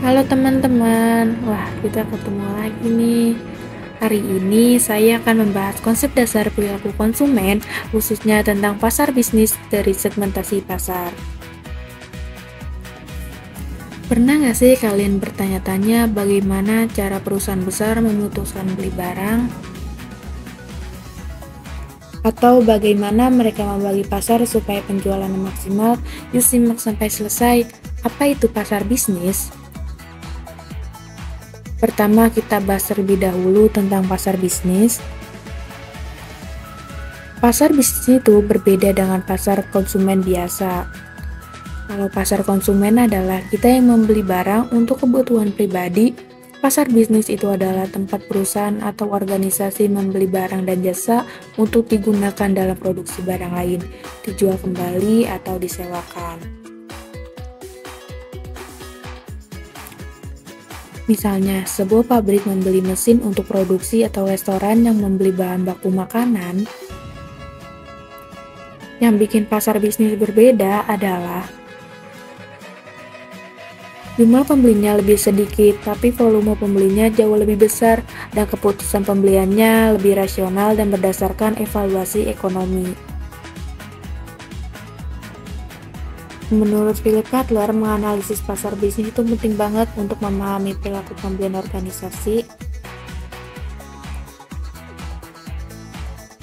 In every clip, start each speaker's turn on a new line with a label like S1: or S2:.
S1: Halo teman-teman, wah kita ketemu lagi nih. Hari ini saya akan membahas konsep dasar perilaku konsumen, khususnya tentang pasar bisnis dari segmentasi pasar. Pernah nggak sih kalian bertanya-tanya bagaimana cara perusahaan besar memutuskan beli barang? Atau bagaimana mereka membagi pasar supaya penjualan maksimal? Yuk simak sampai selesai. Apa itu pasar bisnis? Pertama, kita bahas terlebih dahulu tentang pasar bisnis. Pasar bisnis itu berbeda dengan pasar konsumen biasa. Kalau pasar konsumen adalah kita yang membeli barang untuk kebutuhan pribadi, pasar bisnis itu adalah tempat perusahaan atau organisasi membeli barang dan jasa untuk digunakan dalam produksi barang lain, dijual kembali atau disewakan. Misalnya, sebuah pabrik membeli mesin untuk produksi atau restoran yang membeli bahan baku makanan. Yang bikin pasar bisnis berbeda adalah jumlah pembelinya lebih sedikit, tapi volume pembelinya jauh lebih besar, dan keputusan pembeliannya lebih rasional dan berdasarkan evaluasi ekonomi. Menurut Philip Kotler, menganalisis pasar bisnis itu penting banget untuk memahami perilaku pembelian organisasi.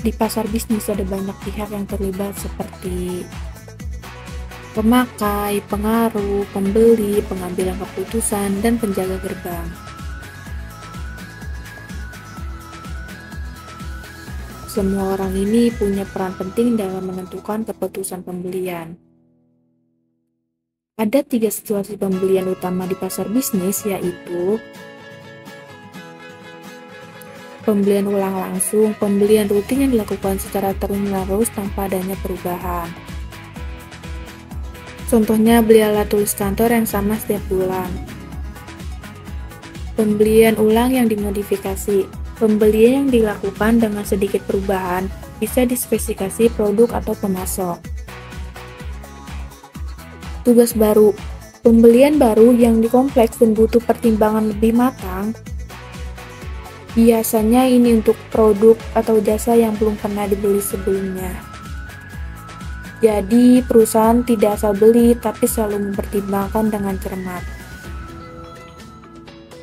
S1: Di pasar bisnis ada banyak pihak yang terlibat seperti pemakai, pengaruh, pembeli, pengambilan keputusan, dan penjaga gerbang. Semua orang ini punya peran penting dalam menentukan keputusan pembelian. Ada 3 situasi pembelian utama di pasar bisnis, yaitu pembelian ulang langsung, pembelian rutin yang dilakukan secara terus-menerus tanpa adanya perubahan. Contohnya beli alat tulis kantor yang sama setiap bulan. Pembelian ulang yang dimodifikasi, pembelian yang dilakukan dengan sedikit perubahan, bisa dispesifikasi produk atau pemasok. Tugas baru, pembelian baru yang dikompleks dan butuh pertimbangan lebih matang. Biasanya ini untuk produk atau jasa yang belum pernah dibeli sebelumnya. Jadi, perusahaan tidak asal beli, tapi selalu mempertimbangkan dengan cermat.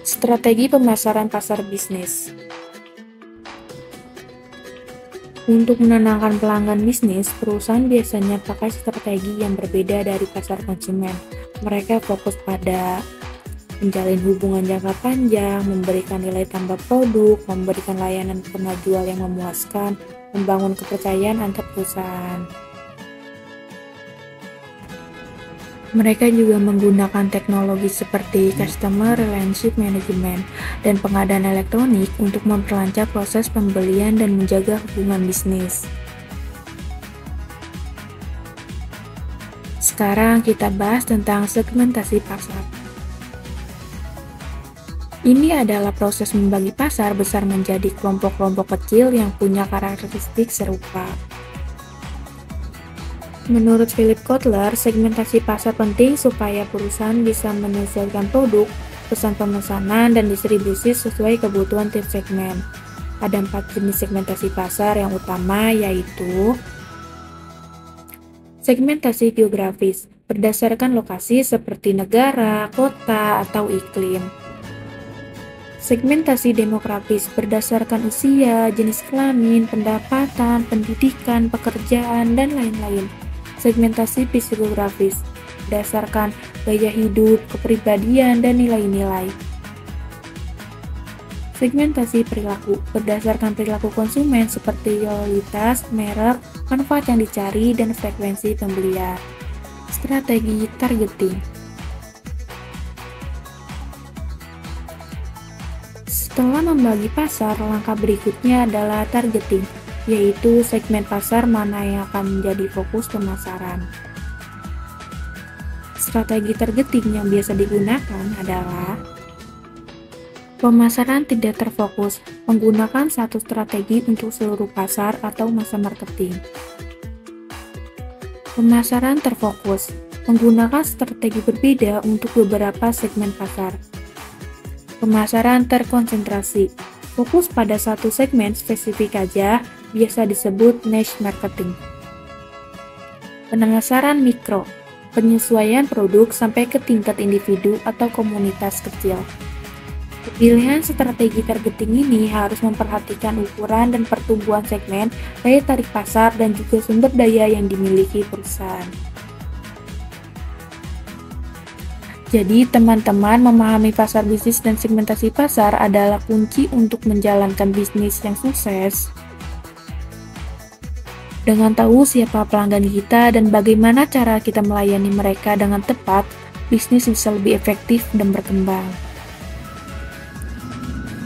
S1: Strategi pemasaran pasar bisnis. Untuk menenangkan pelanggan bisnis, perusahaan biasanya pakai strategi yang berbeda dari pasar konsumen. Mereka fokus pada menjalin hubungan jangka panjang, memberikan nilai tambah produk, memberikan layanan penjual yang memuaskan, membangun kepercayaan antar perusahaan. Mereka juga menggunakan teknologi seperti Customer Relationship Management dan pengadaan elektronik untuk memperlancar proses pembelian dan menjaga hubungan bisnis. Sekarang kita bahas tentang segmentasi pasar. Ini adalah proses membagi pasar besar menjadi kelompok-kelompok kecil yang punya karakteristik serupa. Menurut Philip Kotler, segmentasi pasar penting supaya perusahaan bisa menyesuaikan produk, pesan pemesanan, dan distribusi sesuai kebutuhan tiap segmen. Ada 4 jenis segmentasi pasar yang utama, yaitu segmentasi geografis, berdasarkan lokasi seperti negara, kota, atau iklim. Segmentasi demografis berdasarkan usia, jenis kelamin, pendapatan, pendidikan, pekerjaan, dan lain-lain. Segmentasi psikografis berdasarkan gaya hidup, kepribadian, dan nilai-nilai. Segmentasi perilaku berdasarkan perilaku konsumen seperti loyalitas, merek, manfaat yang dicari, dan frekuensi pembelian. Strategi targeting. Setelah membagi pasar, langkah berikutnya adalah targeting, yaitu segmen pasar mana yang akan menjadi fokus pemasaran. Strategi targeting yang biasa digunakan adalah pemasaran tidak terfokus, menggunakan satu strategi untuk seluruh pasar atau masa marketing. Pemasaran terfokus, menggunakan strategi berbeda untuk beberapa segmen pasar. Pemasaran terkonsentrasi, fokus pada satu segmen spesifik aja, biasa disebut niche marketing. Pemasaran mikro, penyesuaian produk sampai ke tingkat individu atau komunitas kecil. Pilihan strategi targeting ini harus memperhatikan ukuran dan pertumbuhan segmen, daya tarik pasar, dan juga sumber daya yang dimiliki perusahaan. Jadi, teman-teman memahami pasar bisnis dan segmentasi pasar adalah kunci untuk menjalankan bisnis yang sukses. Dengan tahu siapa pelanggan kita dan bagaimana cara kita melayani mereka dengan tepat, bisnis bisa lebih efektif dan berkembang.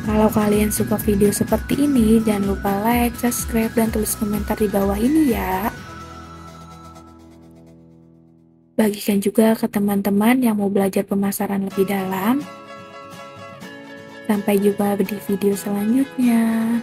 S1: Kalau kalian suka video seperti ini, jangan lupa like, subscribe, dan tulis komentar di bawah ini ya. Bagikan juga ke teman-teman yang mau belajar pemasaran lebih dalam. Sampai jumpa di video selanjutnya.